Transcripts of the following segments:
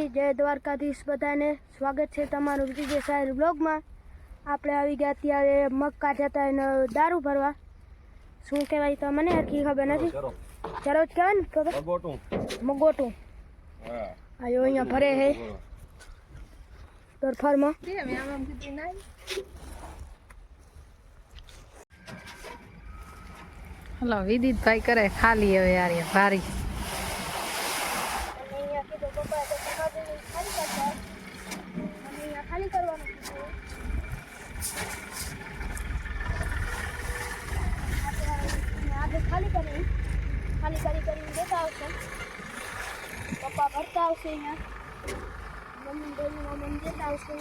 માતાજી, જય દ્વારકાધીશ બધાને. સ્વાગત છે તમારું વિજય સાહેબ બ્લોગમાં. આપણે આવી ગયા ત્યારે મગ કાઢ્યા હતા એને દારૂ ભરવા. શું કહેવાય તો મને હરખી ખબર નથી. ચરો જ કહેવાય ને મગોટું. આયો અહીંયા ભરે હે તરફરમાં. હલો વિદિતભાઈ કરે ખાલી હવે યાર ભારી ખાલી કરવાનું ખાલી કરીને દેતા આવશે. પપ્પા ભરતા આવશે અહીંયા, મમ્મી દેતા આવશે.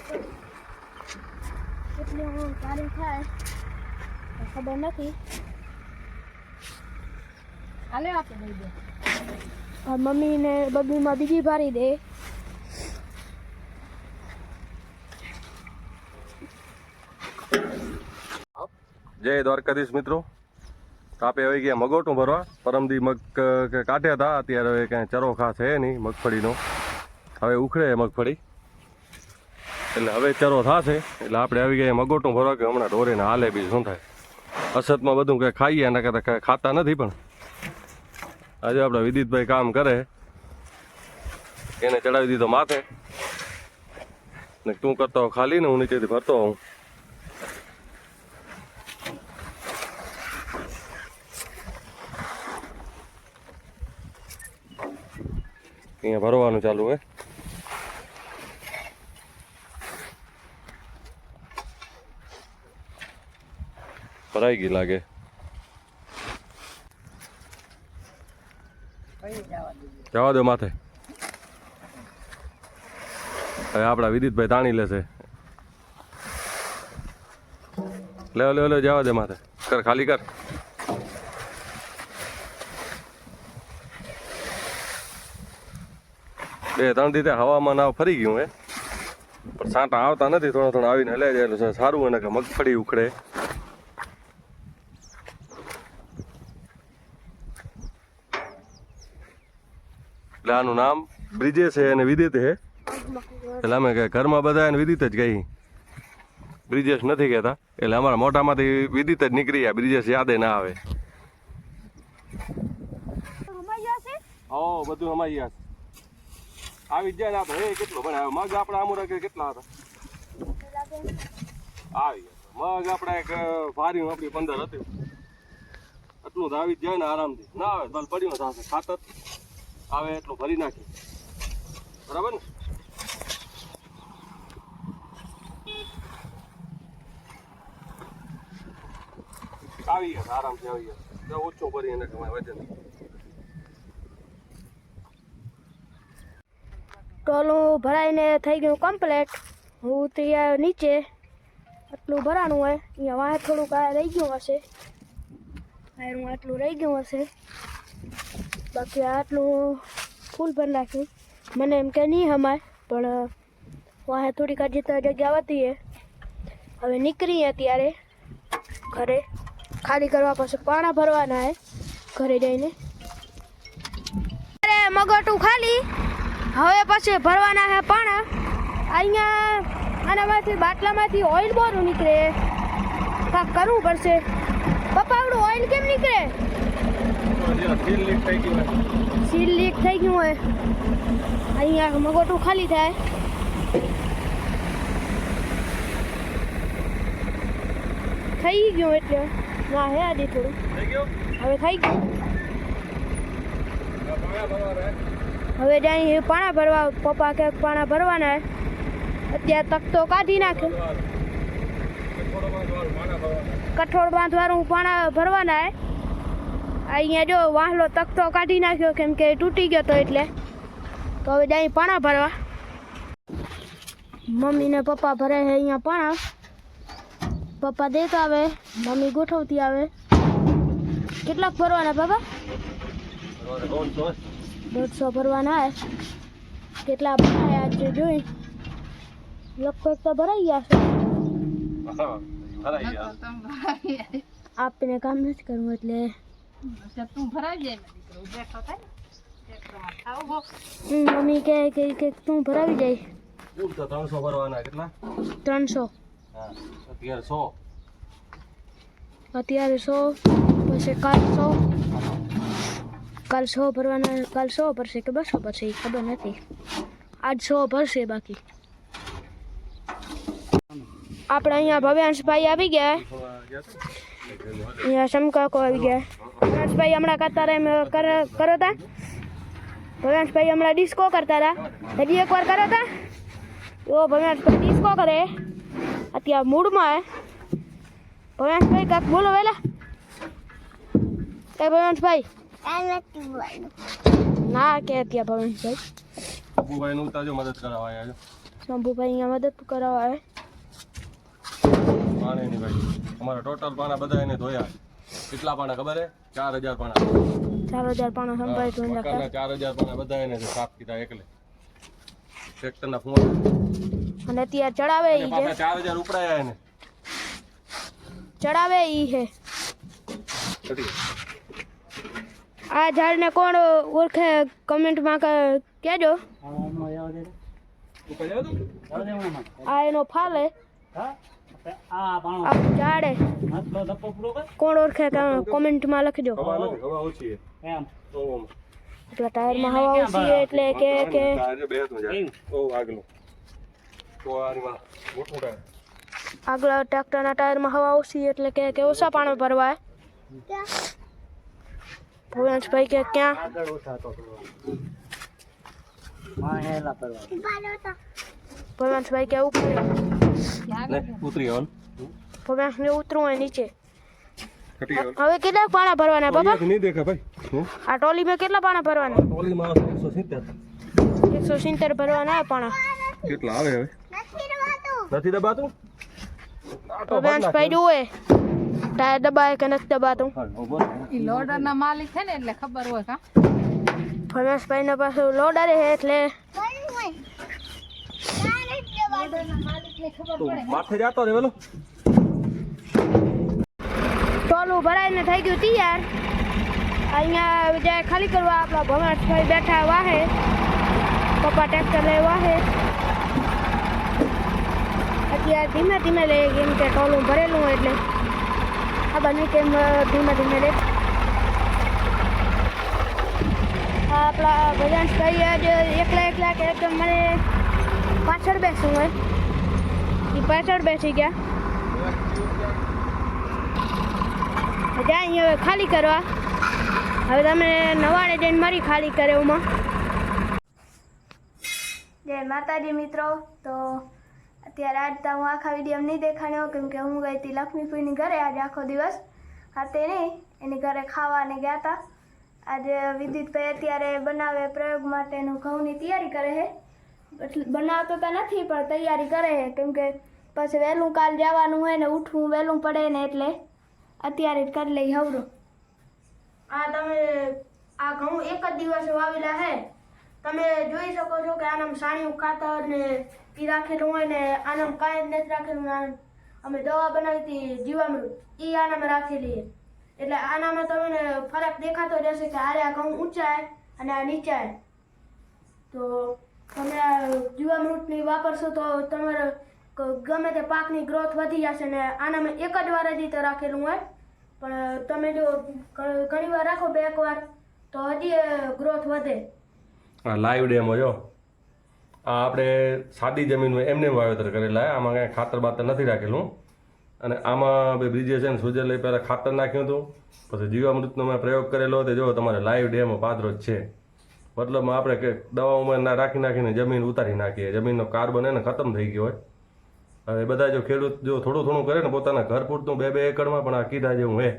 કેટલું ભારે થાય ખબર નથી. હાલે આપણે દઈ દે. મમ્મી ને બબીમાં બીજી ભારી દે. જય દ્વારકાધીશ મિત્રો. તાપે આવી ગયા મગોટું ભરવા. પરમદી મગ કાઢ્યા હતા, અત્યારે હવે કાંઈ ચરો ખાસ છે નહીં મગફળીનો. હવે ઉખડે મગફળી એટલે હવે ચરો થશે. એટલે આપણે આવી ગયા મગોટું ભરવા કે હમણાં ઢોરીને હાલે બી શું થાય. અસતમાં બધું કંઈ ખાઈએ એના કરતાં ખાતા નથી. પણ આજે આપણા વિદિતભાઈ કામ કરે, એને ચડાવી દીધો માથે ને તું કરતો ખાલી ને હું નીચેથી ભરતો હોઉં. અહીંયા ભરવાનું ચાલુ હે. ભરાઈ ગઈ લાગે. જવા દો માથે. હવે આપણા વિદિતભાઈ તાણી લેશે. લે જવા દે માથે. કર ખાલી કર. બે ત્રણ દીધે હવામાં નાવ ફરી ગયું હે, પણ સાંટા આવતા નથી. થોડા આવીને હલાઈ જાય એટલે સારું. એને કે મગફળી ઉખડે. એટલે આનું નામ બ્રિજેશ છે અને વિદિત છે. એટલે અમે ઘરમાં બધા એને વિદિત જ કહી, બ્રિજેશ નથી કહેતા. એટલે અમારા મોઢામાંથી વિદિત જ નીકળી જાય, બ્રિજેશ યાદે ના આવે. હો બધું અમારી યાદ આવી જાય ને. આપણે એ કેટલું ભણે મગ આપણે આમુરા કે કેટલા હતા આવી મગ આપણે એક ભારી આપણી 15 હતી. એટલું તો આવી જ જાય ને આરામથી. ના આવે ભલે પડ્યું થશે. ખાતર આવે એટલું ભરી નાખી. બરાબર ને. આવી ગયા આરામથી આવી ગયા. ઓછું ભરી એને કમાય વજન. ટોલું ભરાઈને થઈ ગયું કમ્પ્લેટ. હું ઉતરી આવ્યો નીચે. આટલું ભરાણું હોય. અહીંયા વાંહે થોડુંક આ રહી ગયું હશે. આયરું આટલું રહી ગયું હશે. બાકી આટલું ફૂલ ભરી નાખ્યું. મને એમ કે નહીં હમાય, પણ વાંહે થોડીક હજી તો જગ્યા વધી. હવે નીકળીએ ત્યારે ઘરે. ખાલી કરવા પછી પાણા ભરવાના હે ઘરે જઈને. અરે મગોટું ખાલી. હવે પછી ભરવાના છે પાણા. અહીંયા આનામાંથી બાટલામાંથી ઓઇલ બોરું નીકળે. કાંક કરવું પડશે. પપ્પા આવડું ઓઇલ કેમ નીકળે? સીલ લીક થઈ ગયું હોય. અહીંયા મગોટું ખાલી થાય. થઈ ગયું એટલે ના હે આજે થોડું હવે થઈ ગયું. હવે જાય પાણા ભરવા. પપ્પા કે પાણા ભરવાના. અત્યારે તકતો કાઢી નાખે. કઠોળ બાંધવાનું પાણા ભરવાના. અહીંયા જો વાહલો તકતો કાઢી નાખ્યો કેમ કે તૂટી ગયો તો એટલે. તો હવે જાય પાણા ભરવા. મમ્મી ને પપ્પા ભરે છે અહીંયા પાણા. પપ્પા દેતા આવે, મમ્મી ગોઠવતી આવે. કેટલાક ભરવાના પપ્પા? 150 ભરવાના હે. કેટલા ભરાયા આજે જોઈ. લગભગ તો ભરાઈ ગયા છે. આપને કામ નથી કરવું એટલે તું ભરાઈ જાય ને દીકરો બેઠો થાય. મમ્મી કે તું ભરાવી જાય તો 300 ભરવાના કેટલા 300 હા અત્યારે 100 અત્યારે 100 પછી કાલ 100 ભરવાના કાલ 100 ભરશે કે 200 ભરશે એ ખબર નથી આજ 100 ભરશે બાકી આપણે અહીંયા ભવ્યાંશભાઈ આવી ગયા અહીંયા શમકાકો આવી ગયા ભવ્યાંશભાઈ હમણાં કરતા રહ્યા કરો તા ભવ્યાંશભાઈ હમણાં ડિસ્કો કરતા હતા હજી એકવાર કરો તા તો ભવ્યાંશભાઈ ડિસ્કો કરે અત્યારે મૂડમાં હે ભવ્યાંશભાઈ કાંક બોલો વેલા એ ભવ્યાંશભાઈ ના કે અત્યારે ભવ્યાંશભાઈ શંભુભાઈ નું તાજો મદદ કરાવવા આવ્યા છો શંભુભાઈ અહીંયા મદદ કરાવવા આવે પાણી ની ભાઈ અમારા ટોટલ પાણા બધા એને ધોયા કેટલા પાણા ખબર હે 4000 પાણા 4000 પાણા સંભાળી ધોઈ નાખ્યા 4000 પાણા બધા એને સાફ કીધા એકલે ટ્રેક્ટરના ફોન અને અત્યારે ચડાવે ઈ છે 4000 ઉપડાયા એને ચડાવે ઈ છે આ ઝાડને કોણ ઓળખે કમેન્ટમાં કહેજો આ એનો ફાલ હે આ ઝાડ હે કોણ ઓળખે કોમેન્ટમાં લખજો એટલે ટાયરમાં હવા ઓછી છે એટલે કે આગલા ટ્રેક્ટરના ટાયરમાં હવા ઓછી એટલે કે ઓછા પાણી ભરવાય ભવ્યાંશભાઈ કે ક્યાં ભવ્યાંશભાઈ કે ઉપર ઉતરી આવન ભવ્યાંશને ઉતરવું હોય નીચે હવે કેટલા પાણા ભરવાના બાબા નહીં દેખા ભાઈ આ ટોલીમાં કેટલા પાણા ભરવાના ટોલીમાં 170 ભરવાના પાણા કેટલા આવે હવે નથી દબાતું ભવ્યાંશભાઈ જુએ ટાયર દબાય કે નથી દબાતું ઈ લોડરના માલિક છે ને એટલે ખબર હોય કા ભવ્યાંશભાઈ ના પાસે લોડર છે એટલે માથે જાતો રે વેલો ટોલું ભરાઈને થઈ ગયું તૈયાર અહીંયા જાય ખાલી કરવા આપણા ભવ્યાંશભાઈ બેઠા વાહે પપ્પા ટ્રેક્ટર લઈ વાહે અત્યારે ધીમે ધીમે લઈએ કેમ કે ટોલું ભરેલું હોય એટલે ખબર નહીં કેમ ધીમે ધીમે લે આપણા ભવ્યાંશભાઈ આજે એકલા કે એકદમ મને પાછળ બેસવું હોય એ પાછળ બેસી ગયા જાય હવે ખાલી કરવા હવે તમે નવાડે જઈને મારી ખાલી કરે એમાં જય માતાજી મિત્રો તો અત્યારે આજ તો હું આખા વિડીયો નહીં દેખાડ્યો કેમ કે હું ગઈ હતી લક્ષ્મીપુરીની ઘરે આજે આખો દિવસ ખાતે નહીં એની ઘરે ખાવાને ગયા હતા આજે વિદિતભાઈ અત્યારે બનાવે પ્રયોગ માટેનું ઘઉંની તૈયારી કરે છે બનાવતો તો નથી પણ તૈયારી કરે છે કેમ કે પછી વહેલું કાલ જવાનું હોય ને ઉઠવું વહેલું પડે ને એટલે અત્યારે જ કરી લઈ હવડો આ તમે આ ઘઉં એક જ દિવસે વાવેલા છે તમે જોઈ શકો છો કે આનામાં સાણિયું ખાતર ને એ રાખેલું હોય ને આનામાં કાંઈ જ નથી રાખેલું અમે દવા બનાવી હતી જીવામૃત એ આનામાં રાખેલી છે એટલે આનામાં તમને ફરક દેખાતો રહેશે કે આરે આ ઘઉં ઊંચાય અને આ નીચાય તો તમે આ જીવામૃતની વાપરશો તો તમારે ગમે તે પાકની ગ્રોથ વધી જશે ને આનામાં એક જ વાર જ રીતે રાખેલું હોય પણ તમે જો ઘણી વાર રાખો બે એક વાર તો હજી ગ્રોથ વધે આ લાઈવ ડેમો જો આ આપણે સાદી જમીનમાં એમને વાવેતર કરેલા આમાં કાંઈ ખાતર બાતર નથી રાખેલું અને આમાં બ્રિજે છે ને સુજર લઈ પહેલાં ખાતર નાખ્યું હતું પછી જીવામૃતનો મેં પ્રયોગ કરેલો હતો જો તમારે લાઈવ ડેમો પાત્રો જ છે મતલબમાં આપણે કે દવાઓમાં ના નાખીને જમીન ઉતારી નાખીએ જમીનનો કાર્બન એને ખતમ થઈ ગયો હોય હવે બધા જો ખેડૂત જો થોડું થોડું કરે ને પોતાના ઘર પૂરતું 2-2 એકડમાં પણ આ કીધા જેવું હે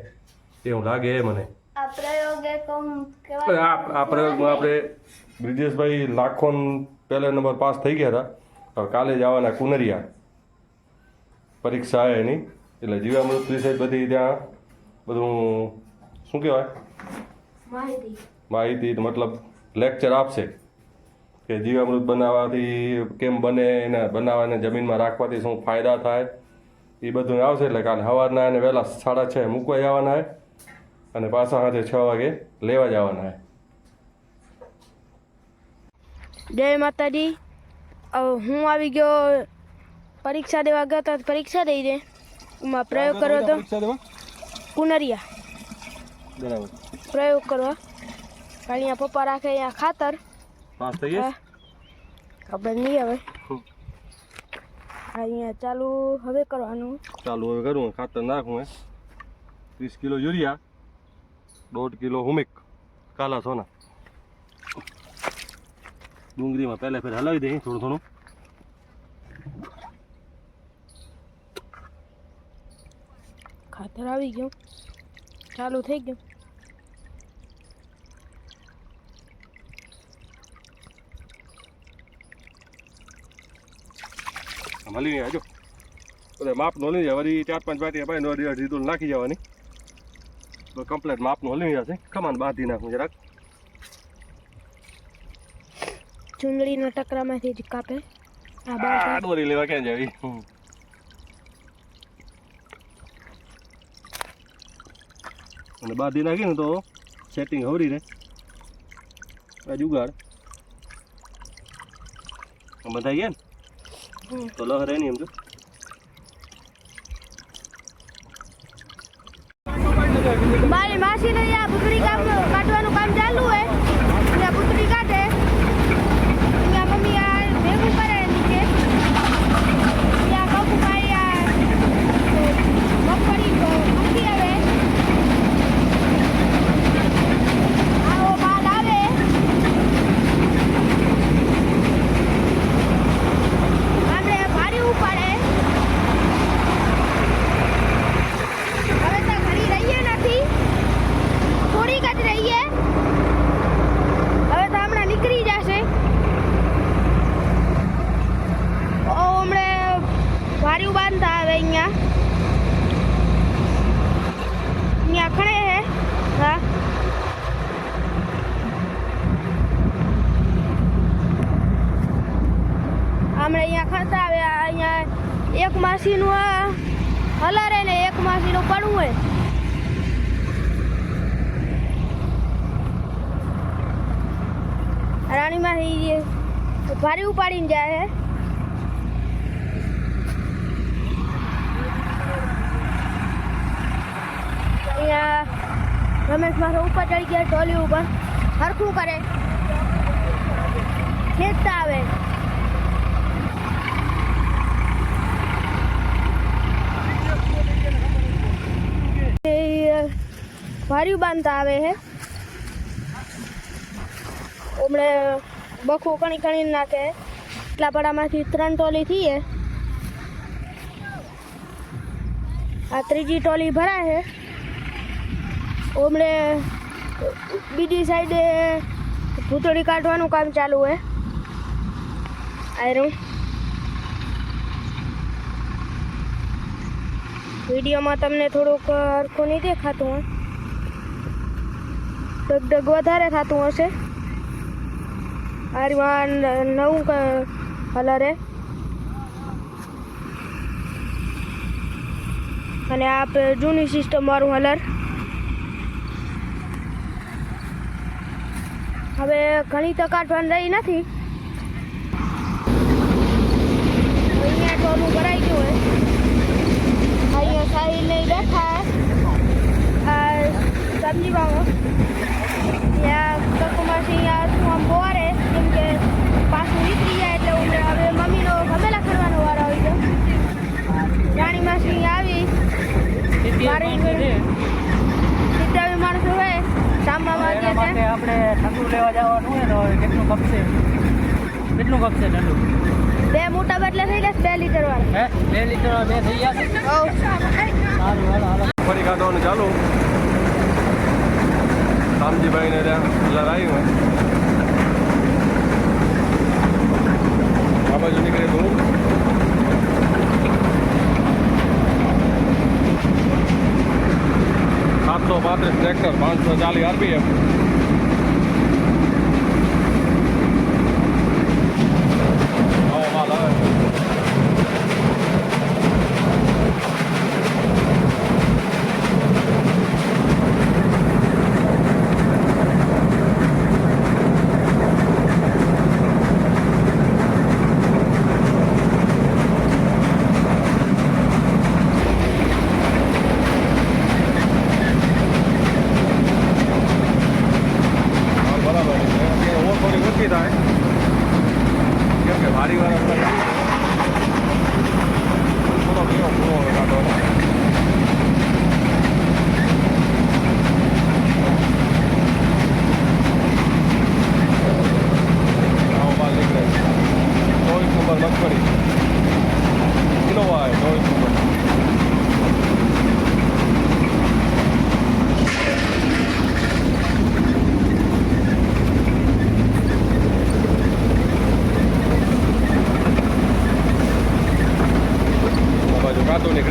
એવું લાગે એ મને આ પ્રયોગમાં આપણે બ્રિજેશભાઈ લાખોન પહેલા નંબર પાસ થઈ ગયા હતા હવે કાલે જવાના કુનરિયા પરીક્ષા આવે એની એટલે જીવામૃત વિશે બધી ત્યાં બધું શું કહેવાય માહિતી મતલબ લેક્ચર આપશે કે જીવામૃત બનાવવાથી કેમ બને એને બનાવવાને જમીનમાં રાખવાથી શું ફાયદા થાય એ બધું આવશે એટલે કાલે સવારના એને વહેલા 6:30 મૂકવા જવાના હોય અને પાછા સાંજે 6 વાગે લેવા જવાના હોય જય માતાજી. હું આવી ગયો પરીક્ષા દેવા ગયો તો પરીક્ષા દઈ દે એમાં પ્રયોગ કર્યો તો કુનરિયા બરાબર પ્રયોગ કરવા અહીંયા પપ્પા રાખે અહીંયા ખાતર પાસ થઈ ગઈ ખબર નહીં હવે અહીંયા ચાલુ હવે કરવાનું ચાલુ હવે કરું ખાતર નાખું 30 કિલો યુરિયા 1.5 કિલો હુમિક કાલા સોના ડુંગળીમાં પહેલા ફેર હલાવી દઈએ થોડું થોડું ખાતર આવી ગયું ચાલુ થઈ ગયું હલી નહીં આજો બધા માપનો હલી જાય વળી 4-5 બાટી ભાઈ નો અઢી દૂર નાખી જવાની તો કમ્પ્લેટ માપનો હલી જશે ખમાન બાંધી નાખું જરાક ચૂંદડીના ટકરામાંથી જ કાપે આ દોરી લેવા ક્યાં જાવી અને બાંધી નાખી ને તો સેટિંગ હવરી રહે આ જુગાડ બધા ગયા ને તો લહરે નહીં એમ તો મારી માસી ને આ ભૂતળી કાઢવાનું કામ ચાલુ હોય ત્યાં ભૂતળી કાઢે ત્યાં મમ્મી આ ભેગું કરે નીચે ત્યાં કપુભાઈ આ મગફળી મૂકી આવે આવો માલ આવે આપણે ભારી ઉપાડે હવે તો ઘણી રહીએ નથી થોડીક જ રહીએ હવે તો હમણાં નીકળી જશે હમણે ભાર્યું બાંધતા આવે અહીંયા ખડે હે હા હમણાં અહીંયા ખડતા આવે અહીંયા એક માસીનું હલારે ને એક માસીનું પડવું હોય રાણીમાં ભારી ઉપાડીને જાય હે અહીંયા રમેશ મારો ઉપર ચડી ગયા ટોલી ઉપર હરખું કરે ખેંચતા આવે ભાર્યું બાંધતા આવે હે હમણે બખું કણી કણી નાખે એટલા પડામાંથી 3 ટોલી થઈએ આ ત્રીજી ટોલી ભરાય છે હમણે બીજી સાઈડે ભૂતળી કાઢવાનું કામ ચાલુ હોય આયરું વિડીયોમાં તમને થોડુંક હરખું નહીં દેખાતું હોય ડગડગ વધારે થતું હશે આમાં નવું કલર હે અને આ જૂની સિસ્ટમ વાળું કલર હવે ઘણી તો કાઢવાની રહી નથી અહીંયા ટોલું ભરાઈ ગયું હોય અહીંયા સારી લઈ બેઠા સબ્જી વાળો ત્યાં કકુમાસી અહીંયા શું આમ બોરે કેમ કે પાછું નીકળી જાય એટલે હવે મમ્મીનો ગમેલા કરવાનો વારો આવી ગયો રાણી માસી આવી મારી સિદ્ધાવી માણસો હોય સાંભળવા ગયા છે આપણે ઠંડુ લેવા જવાનું હોય તો કેટલું કપશે ઠંડુ 2 મોટા બાટલા થઈ ગયા 2 લીટર વાળા 2 લીટર 2 થઈ ગયા સારું હાલો ફરી કાઢવાનું ચાલુ રામજીભાઈને ત્યાં કલર આવ્યું આ બાજુ નીકળે તો 735 ટ્રેક્ટર 540 RPM આવો માલ આવે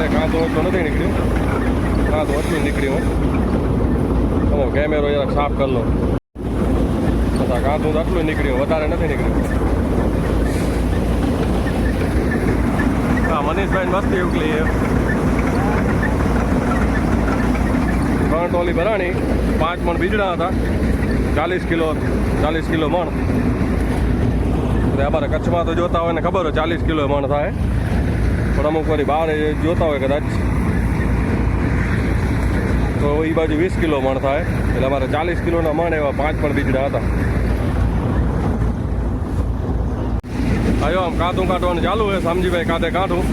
આપણે કાંતો એટલો નથી નીકળ્યું, કાંતો એટલું નીકળ્યું. તમે કેમેરો જરાક સાફ કરી લો. બધા કાંતું આટલું નીકળ્યું, વધારે નથી નીકળ્યું. હા, મનીષભાઈ મસ્તી ઉકલી છે. ત્રણ ટોલી ભરાણી, 5 મણ બીજડા હતા, 40 કિલો મણ. અમારે કચ્છમાં તો જોતા હોય ને ખબર હોય 40 કિલો મણ થાય, પણ અમુક વારી બહાર જોતા હોય કદાચ તો એ બાજુ 20 કિલો મણ થાય. એટલે અમારે 40 કિલોના મણ એવા 5 પણ બીજડા હતા. આવ્યો આમ કાંતું કાઢવાનું ચાલુ હોય. સમજીભાઈ કાંતે કાઢું.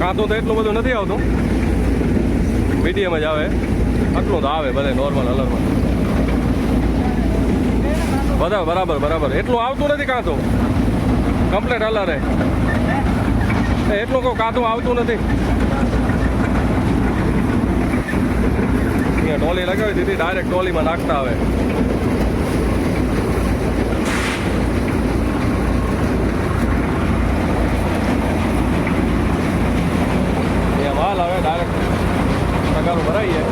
કાંતું તો એટલું બધું નથી આવતું, મીડિયમ જ આવે. આટલું તો આવે બધે નોર્મલ હલરમાં. બધા બરાબર એટલું આવતું નથી કાંતું, કમ્પ્લેટ હલર એટલું કહું કાંતું આવતું નથી. અહીંયા ટોલી લગાવી દીધી, ડાયરેક્ટ ટોલીમાં નાખતા આવે. અહીંયા માલ આવે ડાયરેક્ટ તગારું ભરાઈએ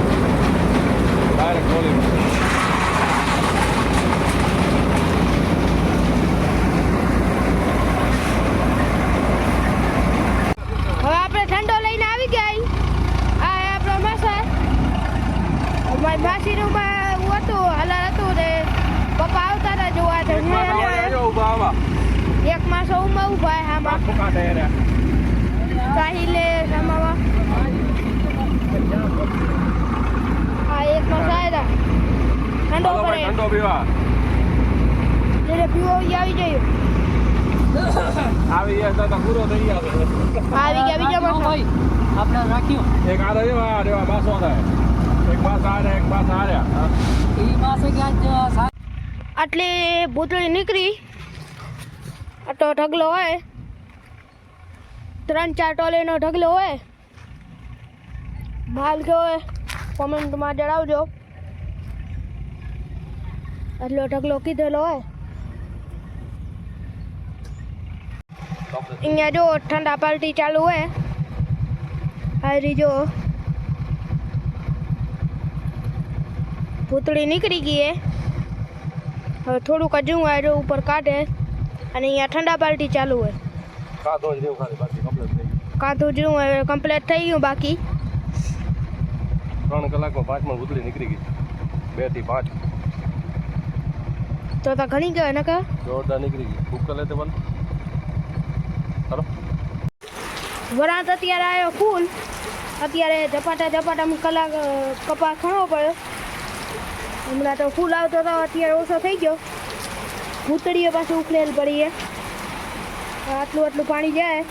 ડાયરેક્ટ ટોલીમાં. હવે આપણે ઠંડો લઈને આવી ગયા. આ આપણો માસા મારી માસીનું હતું હલર હતું ને પપ્પા આવતા હતા જોવા. એક માસો ઉમાં ઉભા આમાં સાહિલે સામાવા. હા, એક માસ આવ્યા ઠંડો પડે ઠંડો પીવા જેને પીવો આવી જાય. આવી ગયા તો પૂરો થઈ ગયા. આવી ગયા બીજા માસો. આપણે રાખ્યું એક આ રેવા બાસો થાય, એક બાસ આર્યા, એક બાસ આર્યા. એ પાસે ક્યાં આટલી ભૂતળી નીકળી. આટલો ઢગલો હોય, 3-4 ટોલીનો ઢગલો હોય. માલ કેવો હોય કોમેન્ટમાં જણાવજો. આટલો ઢગલો કીધેલો હોય. અહીંયા જો ઠંડા પાર્ટી ચાલુ હોય. હારી જો ભૂતળી નીકળી ગઈ હે. હવે થોડુંક હજુ જો ઉપર કાઢે અને અહીંયા ઠંડા પાર્ટી ચાલુ હોય. કાંતું જેવું હવે કમ્પ્લીટ થઈ ગયું. બાકી 3 કલાકમાં 5 મણ ભૂતળી નીકળી ગઈ. 2 થી 5 તો ઘણી ગયો ને કા જોરદાર નીકળી ગઈ. ભૂખ લે તે ચાલો. વરાત અત્યારે આવ્યો ફૂલ. અત્યારે ઝપાટામાં કલાક કપાસ ખણવો પડ્યો. હમણાં તો ફૂલ આવતો હતો, અત્યારે ઓછો થઈ ગયો. ભૂતળીઓ પાછું ઉખલેલ પડી. આટલું પાણી જાય.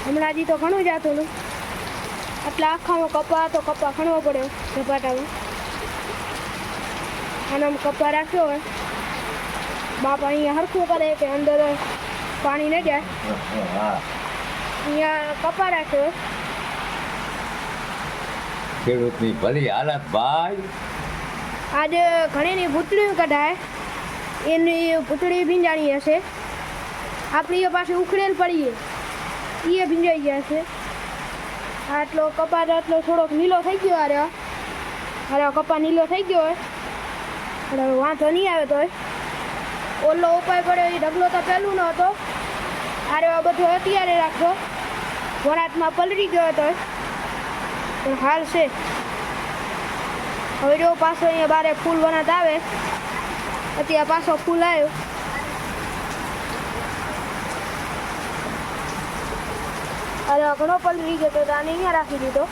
હમણાં હજી તો ઘણું જતું ને એટલે આખામાં કપા ખણવો પડ્યો ઝપાટામાં. અને આમ કપા રાખ્યો હોય બાપા અહીંયા હરખું કરે કે અંદર પાણી ન જાય. અહીંયા કપા રાખ્યો. ખેડૂતની ભલી હાલત ભાઈ. આજે ઘણીની ભૂતળી કઢાય, એની ભૂતળી ભીંજાણી હશે. આપણી એ પાસે ઉખડેલ પડીએ એ ભીંજાઈ ગયા છે. આટલો કપા આટલો થોડોક નીલો થઈ ગયો. અરે કપા નીલો થઈ ગયો હોય એટલે વાંધો નહીં આવે. તો ઓલો ઉપાય પડ્યો એ ઢગલો તો પહેલું ન હતો. અરે આ બધું અત્યારે રાખો. વરાતમાં પલળી ગયો હતો પણ હાલ છે. હવે જો પાછો અહીંયા બારે ફૂલ વરાત આવે. અત્યારે પાછો ફૂલ આવ્યો. અરે ઘણો પલળી ગયો તો આને અહીંયા રાખી દીધો.